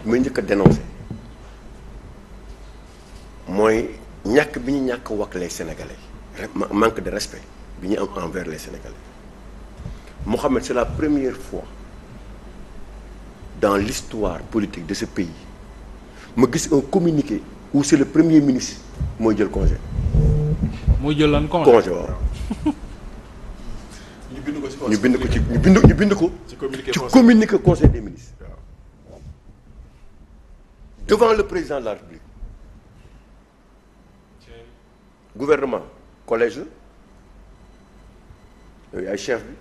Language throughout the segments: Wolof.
may njëkk a dénoncé mooy ñàkk bi ñu ñàkk wax les Sénégalais manque de respect bi ñu am envers les Sénégalais. Mohamed, c'est la première fois dans l'histoire politique de ce pays ma gis un communiqué où c'est le premier ministre mooy jël congé. mooy jël lan congé waaw. ñu bind ko ci ñu bind ko ci communiqué conseil des ministres. Devant le président de la République. Gouvernement collège la yooyu ay chef bi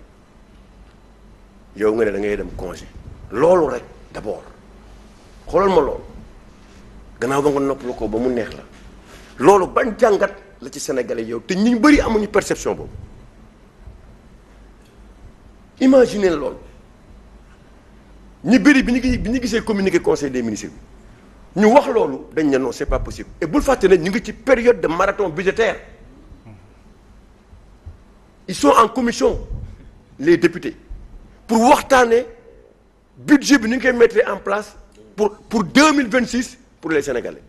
yow nga ne da ngay dem congé loolu rek d'abord xoolal ma loolu gannaaw ba nga noppalu ko ba mu neex la loolu ban jàngat la ci Sénégalais yow te ñu bëri amuñu perception boobu imaginez loolu ñu bëri bi ñu gisee communiqué conseil des ministres bi ñu wax loolu dañ ne non c'est pas possible et bul fàtte ne ñu ngi ci période de marathon budgétaire ils sont en commission les députés pour waxtaanee budget bi ni ñu koy mettre en place pour 2026 pour les Sénégalais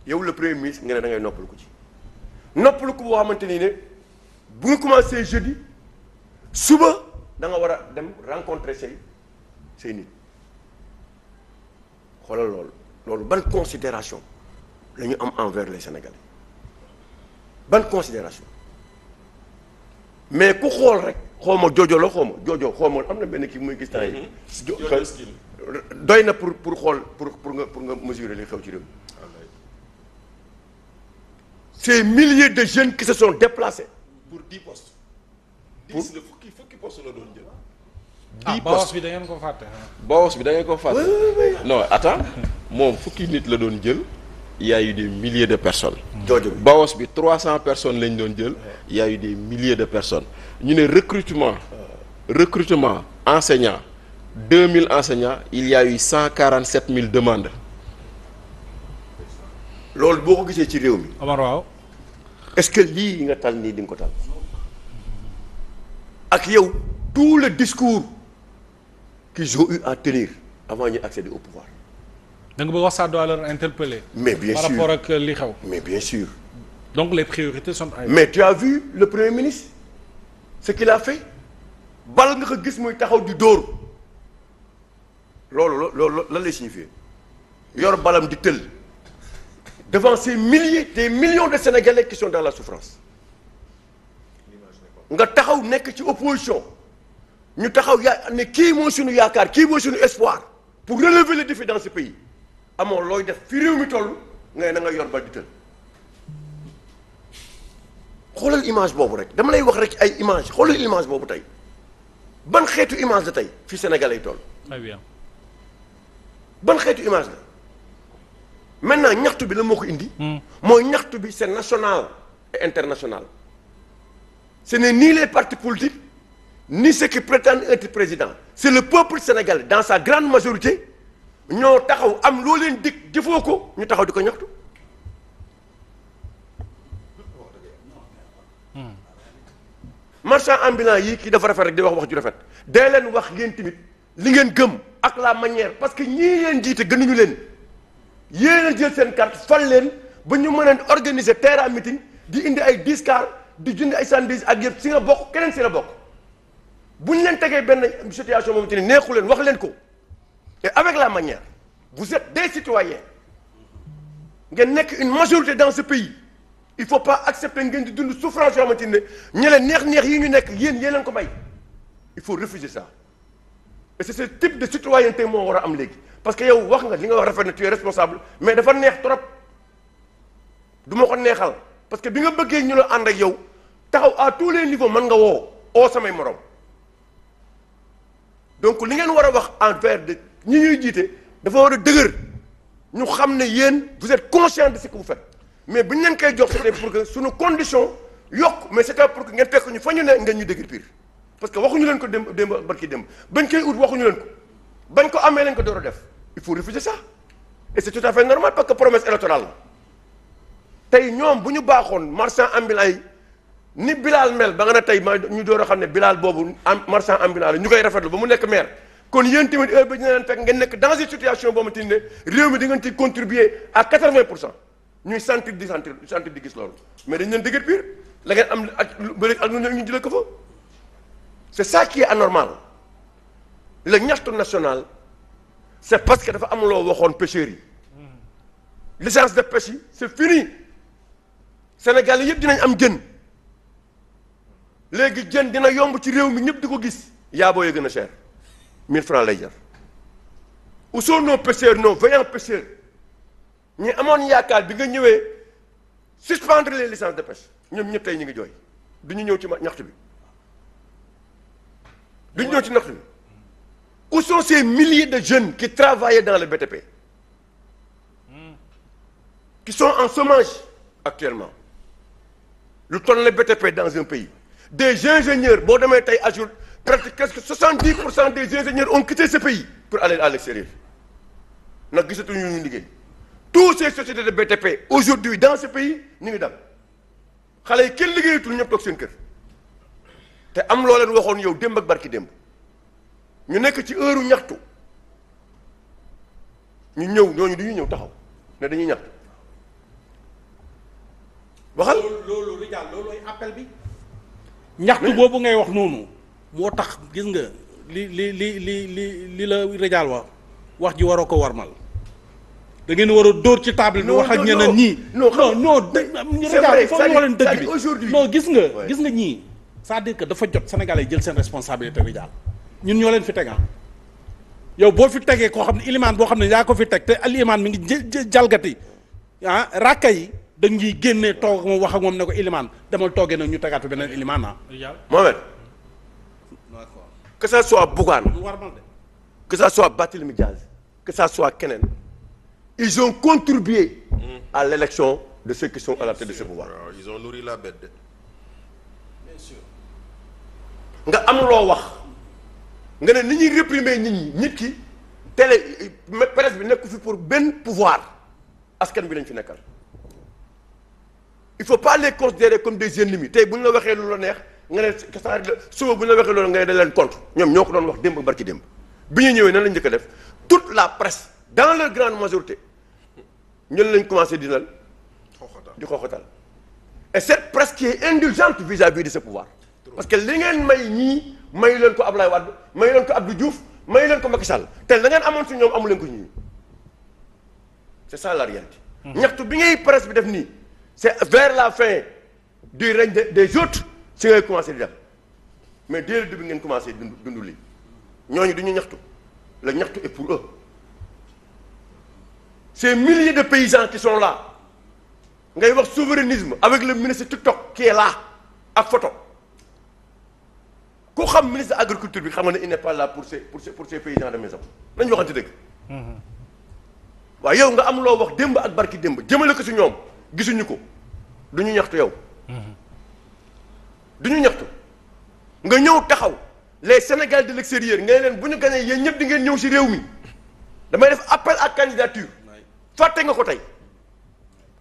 yow le premier ministre nga ne da ngay noppalu ko ci noppalu ko boo xamante ni ne bu nga commencé jeudi suba da nga war a dem rencontrer say nit xoolal loolu ban considération la ñu am envers les Sénégalais ban considération mais ku xool rek xaw ma jojo la xaw ma am na benn kii muy gis temps yi doy na pour xool pour nga mesurer li xew ci réew mi ces milliers de jeunes qui se sont déplacés pour 10 postes 10 la fukki postes la doon jël. 10 postes bi da ngeen ko fàtte. Baos bi da ngeen ko fàtte. non attends moom fukki nit la doon jël. Il y a eu des milliers de personnes. jooju Baos bi 300 personnes lañ doon jël. Il y a eu des milliers de personnes. ñu ne recrutement enseignants 2000 enseignants il y a eu 147 000 demandes. loolu boo ko gisee ci réew mi. Omar waaw. est-ce que lii nga tal nii di nga ko tal ak yow tout le discours qu'ils ont eu à tenir avant ñu accéder au pouvoir. da nga bëgg wax ça doit leur interpeller. mais bien par sûr rapport ak li xew. mais bien sûr. donc les priorités sont ailleurs. mais tu as vu le premier ministre ce qu'il a fait bal nga ko gis muy taxaw di dóor loolu lan lay signifier yor balam di tël devant ces des millions de Sénégalais qui sont dans la souffrance nga taxaw nekk ci opposition ñu taxaw ne kii mooy suñu yaakaar kii mooy suñu espoir pour relever le défi dans ce pays amoo looy def fi réew mi toll ngay na nga yor bal di tël xoolal image boobu rek dama lay wax rek ay image xoolal image boobu tey ban xeetu image la tey fi Sénégalais yi toll. très bien. ban xeetu image la maintenant ñaxtu bi la moo ko indi. mooy ñaxtu bi c'est national et international. ce n'est ni les partis politiques ni ceux qui prétendent être président c'est le peuple sénégalais dans sa grande majorité ñoo taxaw am loo leen dig jëfoo ko ñu taxaw di ko ñaxtu. marchand ambulant yi kii dafa rafet rek di wax ju rafet dee leen wax ngeen tamit li ngeen gëm ak la manière parce que ñii leen jiite gënuñu leen yéen a jël seen carte fal leen ba ñu mën a organiser terrain meeting di indi ay 10 cars di jënd ay sandwich ak yëpp si nga bokk keneen si la bokk bu ñu leen tegee benn situation moom te ni neexu leen wax leen ko et avec la manière vous êtes des citoyens ngeen nekk une majorité dans ce pays il faut pas accepter ngeen di dund souffrance yoo xamante ne ñi leen neex yi ñu nekk yéen leen ko may il faut refuser ça et c'est ce type de citoyenneté moo war a am léegi parce que yow wax nga li nga wax rafet na tu es responsable mais dafa neex trop du ma ko neexal parce que bi nga bëggee ñu la ànd ak yow taxaw à tous les niveaux mën nga oo samay morom donc li ngeen war a wax envers de ñi ñuy jiite dafa war a dëgër ñu xam ne yéen vous êtes conscient de ce que vous faites mais bu ñu leen koy jox c'était pour que suñu condition yokk mais c'était pour que ngeen fekk ñu fa ñu ne ngeen ñu dëgër pire parce que waxuñu leen ko démb barki démb bañ koy ut waxuñu leen ko bañ ko amee leen ko door a def il faut refuser ça et c'est tout à fait normal parce que promesse électorale la tey ñoom bu ñu baaxoon marchand ambulant yi ni Bilal mel ba nga ne tey ma ñu door a xam ne Bilal boobu marchand ambulant la ñu koy rafetlu ba mu nekk maire kon yéen tamit heure bi dina leen fekk ngeen nekk dans une situation boo xamante ne réew mi di ngeen ci contribuer à 80% ñuy sentir di gis loolu mais dañ leen dëgër biir la ngeen am ak bëri ak lu ñu jëlee ko fa c'est ça qui est anormal le ñaxtu national c'est parce que dafa am loo waxoon pêcheurs yi licence de pêche yi c'est fini Sénégal yëpp dinañ am jën léegi jën dina yomb ci réew mi ñëpp di ko gis yaaboo ya gën a cher 1000 francs lay jar où sont nos pêcheurs nos vaillants pêcheurs ñi amoon yaakaar bi nga ñëwee suspendre les licences de pêche ñoom ñëpp tey ñu ngi jooy du ñu ñëw ci ñaxtu bi du ñu ñëw ci ñaxtu bi où sont ces milliers de jeunes qui travaillaient dans le BTP qui sont en chômage actuellement lu toll le BTP dans un pays des ingénieurs boo demee tey à jour presque 70% des ingénieurs ont quitté ce pays pour aller à l'extérieur nag gisatuñu ñu liggéey toutes ces sociétés de BTP aujourd'hui dans ce pays ñu ngi dem xale yi kenn liggéeyatul ñëpp toog seen kër te am loo leen waxoon yow démb ak barki démb ñu nekk ci heure ñaxtu ñu ñëw ñooñu du ñu ñëw taxaw ne dañuy ñaxtu waxal loolu Rijal loolooy appel bi. ñaxtu boobu ngay wax noonu moo tax gis nga li la Rijal wax ji waroo ko warmal da ngeen war a dóor ci table bi wax ak ñeneen ñii. non Rijal foog ñu wax leen dëgg bi non gis nga ñii c'est-à-dire que dafa jot Sénégalais jël seen responsabilité Rijal ñun ñoo leen fi teg yow boo fi tegee koo xam ne ilimaan boo xam ne yaa ko fi teg te alimaan mi ngi jalgati rakka yi da ngiy génnee toog moom wax ak moom ne ko ilimaan demal toogee nag ñu tegaatu beneen ilimaan Mohamed que ça soit Bougane que ça soit Barthélémy Dias que ça soit keneen ils ont contribué à l'élection de ceux qui sont à la tête de ce pouvoir. Ils ont nourri la bête. Bien sûr. nga am loo wax nga ne ni ñuy réprimer nit ki télé presse bi nekk fi pour benn pouvoir askan bi lañ fi nekkal il faut pas les considérer comme des ennemis tey bu ñu la waxee lu la neex nga ne saa suba bu ñu la waxee loolu nga ne da leen contre ñoom ñoo ko doon wax démb barki démb bi ñu ñëwee nan lañ njëkk a def toute la presse dans leur grande majorité ñun lañ commencé di xooxatal et cette presse qui est indulgente vis-à-vis de ce pouvoir parce que li ngeen may ñii may leen ko Ablaye Wade may leen ko Abdou Diouf may leen ko Macky Sall te la ngeen amoon si ñoom amu leen ko ñii c'est ça la réalité. ñaxtu bi ngay presse bi def nii c'est vers la fin du règne des autres si ngay commencé di def mais dès le début ngeen commencé dund lii ñooñu du ñu ñaxtu le ñaxtu est pour eux ces milliers de paysans qui sont là ngay wax souverainisme avec le ministre TikTok qui est là ak photo ku xam ministre de l'agriculture bi xam nga ne il n'est pas là pour ces paysans de maison nañu waxante dëgg. waaye yow nga am loo wax démb ak barki démb jëmale ko si ñoom gisuñu ko du ñu ñaxtu yow. du ñu ñaxtu nga ñëw taxaw les Sénégalais de l'extérieur nga leen bu ñu gañee yéen ñëpp di ngeen ñëw si réew mi damay def appel à candidature fàtte nga ko tey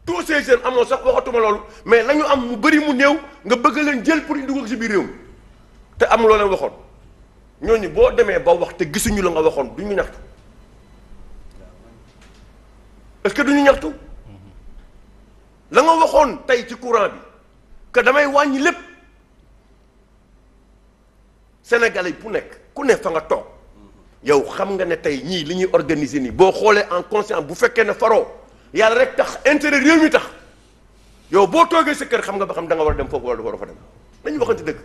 tous ces jeunes amoo sax waxatuma loolu mais la ñu am mu bëri mu néew nga bëgg leen jël pour ñu dugg si biir réew mi te am loo leen waxoon ñooñu boo demee ba wax te gisuñu la nga waxoon du ñu ñaxtu est-ce que du ñu ñaxtu la nga waxoon tey ci courant bi que damay wàññi lépp Sénégalais yi ku ne fa nga toog yow xam nga ne tey ñii li ñuy organiser nii boo xoolee en conscience bu fekkee ne faroo yàlla rek tax intérêt réew mi tax yow boo toogee sa kër xam nga ba xam da nga war a dem foofu wala war a fa dem nañu waxante dëgg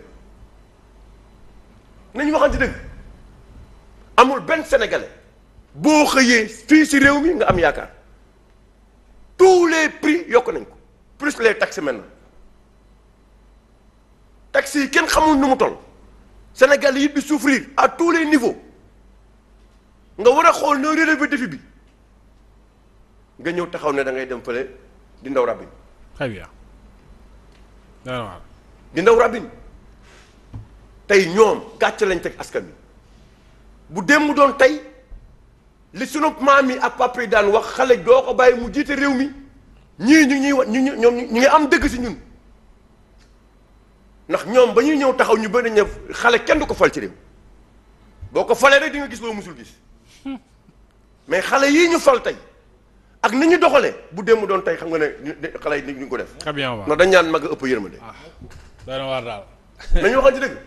nañu waxante dëgg amul benn Sénégalais boo xëyee fii si réew mi nga am yaakaar tous les prix yokk nañ ko plus les taxes maintenant taxes yi kenn xamul nu mu toll Sénégal yi di souffrir à tous les niveaux nga war a xool noo relever défi bi nga ñëw taxaw ne da ngay dem fële di ndaw rabin. très bien. di ndaw rabin tey ñoom gàcce lañ teg askan bi bu démb doon tey li sunu maam yi ak papa yi daan wax xale doo ko bàyyi mu jiite réew mi ñii ñu ngi am dëgg si ñun. ndax ñoom ba ñuy ñëw taxaw ñu bëri ñëw xale kenn du ko fal ci réew boo ko falee rek di nga gis loo musul gis mais xale yii ñu fal tey ak ni ñu doxalee bu démb doon tey xam nga ne xale yi ñu ko def. très bien waaw ndax dañ ñaan mag a ëpp yërmande. dana war daal. nañu waxal ci dëgg.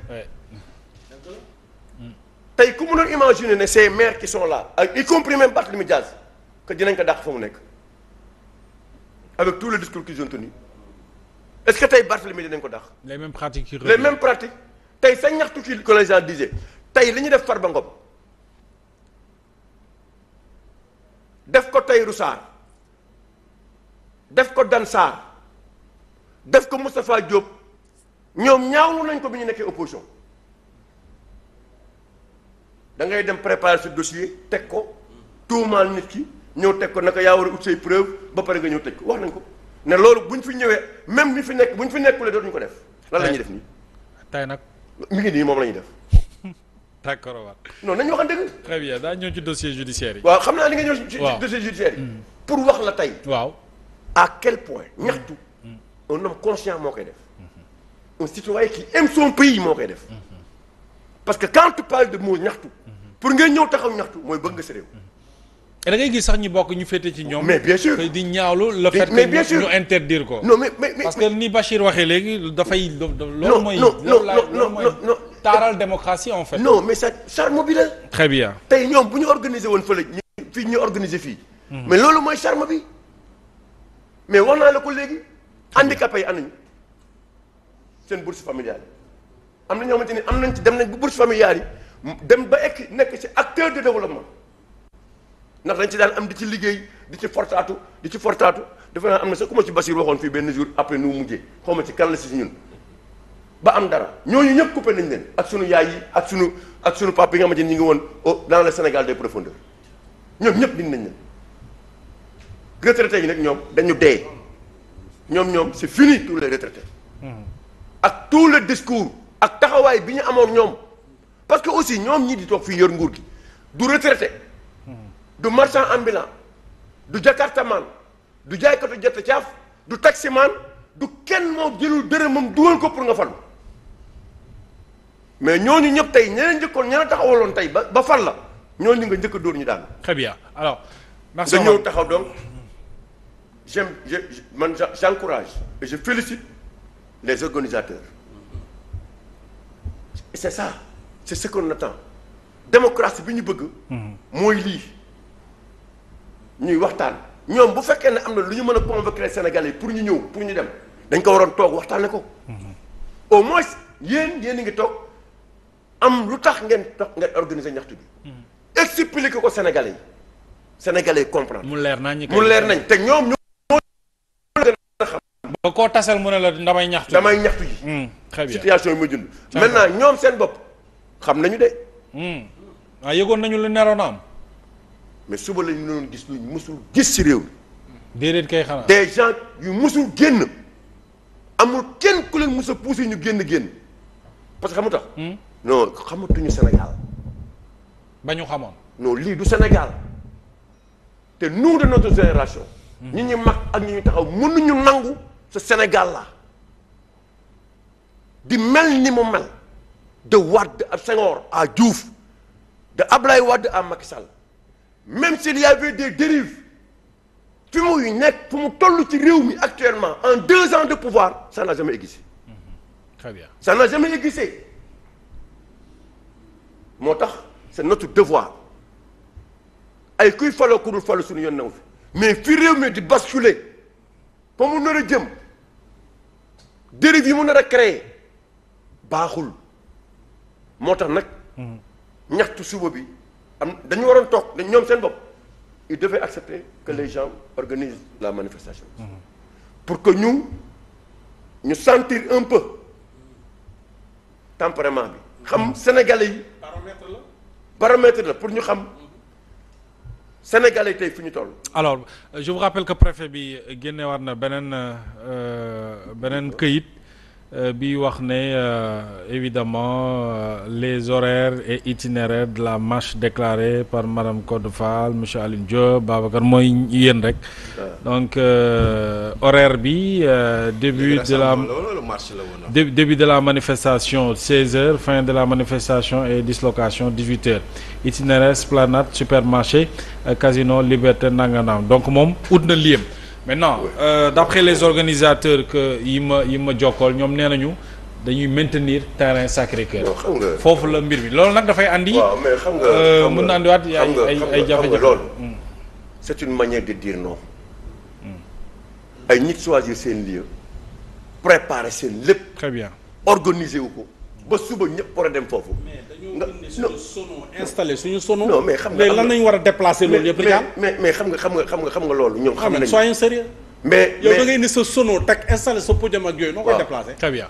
tey ku mënoon imaginer ne ces maires qui sont là ak y compris même Barthélémy Dias que dinañ ko dàq fa mu nekk avec tous les discours qu'ils ont tenus est-ce que tey Barthélémy dinañ ko dàq. les mêmes pratiques qui les mêmes pratiques tey sa ñaxtu ki que les gens disaient tey li ñu def Farba Ngom def ko Tahirou Sarr def ko Dan Sarr def ko Moustapha Diop ñoom ñaawlu nañ ko bi ñu nekkee opposition da ngay dem préparer ce dossier teg ko tuumaal nit ki ñëw teg ko naka yaa war a ut say preuve ba pare nga ñëw tëj ko wax nañ ko ne loolu bu ñu fi ñëwee même fi nekk bu ñu fi nekkulee dootuñu ko def. lan la ñuy def nii. tey nag. mi ngi nii moom la ñuy def. d'accord waaw. non nañu waxante dëgg. très bien daa ñëw ci dossier judiciaire yi. waaw xam naa li nga ñëw ci dossier judiciaire yi. pour wax la tey. waaw. à quel point ñaxtu. un homme conscient moo koy def. un citoyen qui aime son pays moo koy def. parce que quand tu parles de mot ñaxtu. pour ngeen ñëw taxaw ñaxtu mooy bëgg nga sa réew. et da ngay gis sax ñu bokk ñu féete ci ñoom. mais bien sûr di ñaawlu le fait que ñu interdire ko. non mais parce que ni Bachir waxee léegi dafay. loolu mooy non taaral démocratie en fait. non mais ça charme bi la. très bien. tey ñoom bu ñu organiser woon fële fii ñu organiser fii. mais loolu mooy charme bi. mais wax naa la ko léegi. handicapés yi am nañu seen bourse familiale am na ñoo xamante ni am nañ ci dem nañ bu bourse familiale yi dem ba nekk ci acteur de développement. ndax dañ ci daan am di ci liggéey di ci fortaatu defe naa am na sax ku ma ci Bachir waxoon fii benn jour après nu mujjee xaw ma ci kan la si ñun ba am dara ñooñu ñëpp coupé nañ leen ak sunu yaay yi ak sunu papa yi nga xamante ni ñu ngi woon dans le Sénégal des profondeurs ñoom ñëpp dindi nañ leen retraités yi nag ñoom dañu dee ñoom c'est fini tous les retraités ak tout le discours ak taxawaay bi ñu amoon ñoom parce que aussi ñoom ñii di toog fii yor nguur gi du retraité du marchand ambulant du jakartaman du jaaykatu jette caaf du taximan du kenn moo jëlul dërëmam dugal ko pour nga falu mais ñooñu ñëpp tey ñeneen njëkkoon ñeneen taxawaloon tey ba fal la ñooñu nga njëkk a dóor ñu daal. très bien alors. merci nga ñëw taxaw donc j'encourage et je félicite les organisateurs et c'est ça c'est ce qu'on attend démocratie bi ñu bëgg. mooy lii. ñuy waxtaan ñoom bu fekkee ne am na lu ñu mën a convaincre Sénégalais pour ñu ñëw pour ñu dem dañ ko waroon toog waxtaane ko au moins yéen a ngi toog am lu tax ngeen organiser ñaxtu bi expliquer ko Sénégalais yi comprendre mu leer nañ te ñoom ñoo gën a xam ba koo tasal mu ne la damay ñaxtu ji très bien situation yi muy dund maintenant ñoom seen bopp xam nañu de yëgoon nañu lu neroon am mais suba la ñu doon gis lu musul gis ci réew mi. déedéet kay xanaa. des gens yu musul génn amul kenn ku leen mus a poussé ñu génn parce que xamu tax. non xamatuñu Sénégal. ba ñu xamoon. non lii du Sénégal te nous de notre génération. ñi ñu mag ak ñi ñu taxaw mënuñu nangu ce Sénégal là di mel ni mu mel de Wade à Senghor à Diouf de Ablaye Wade à Macky Sall. Même s'il y avait des dérives fi muy nekk fu mu toll ci réew mi actuellement en 2 ans de pouvoir ça n'a jamais existé. très bien ça n'a jamais existé moo tax c'est notre devoir ay kuy faloo ku dul falu suñu yoon naw fi mais fi réew mi di basculer fa mu nar a jëm dérive yi mu nar a créer baaxul moo tax nag ñaxtu suba bi dañu waroon toog dañ ñoom seen bopp ils devaient accepter que les gens organisent la manifestation pour que ñu sentir un peu tempérament bi xam sénégalais yi paramètre la pour ñu xam sénégalais yi tey fi ñu toll. alors je vous rappelle que préfet bi génnewaat na beneen këyit bi wax ne évidemment les horaires et itinéraires de la marche déclarée par madame Codé Fall monsieur Alioune Diop Babacar mooy yéen rek donc horaire bi début de la manifestation 16h fin de la manifestation et dislocation 18h itinéraire esplanade supermarché casino liberté nanganam donc moom ut na liem maintenant d'après les organisateurs que yi ma jokkool ñoom nee nañu dañuy maintenir terrain Sacré-Cœur foofu la mbir bi loolu nag dafay andi. waaw mais xam nga mën na andiwaat ay jafe-jafe loolu c'est une manière de dire non. ay nit choisir seen lieu préparer seen lépp. très bien organiser wu ko ba suba ñëpp war a dem foofu. nga suñu sono installé suñu sono. non mais xam nga lan nañu war a déplacer loolu yëpp. mais xam nga loolu ñoom. xam nañu soyez sérieux. mais yow da ngay indi sa sono teg installé sa podium ak yooyu noo koy déplacer. très bien.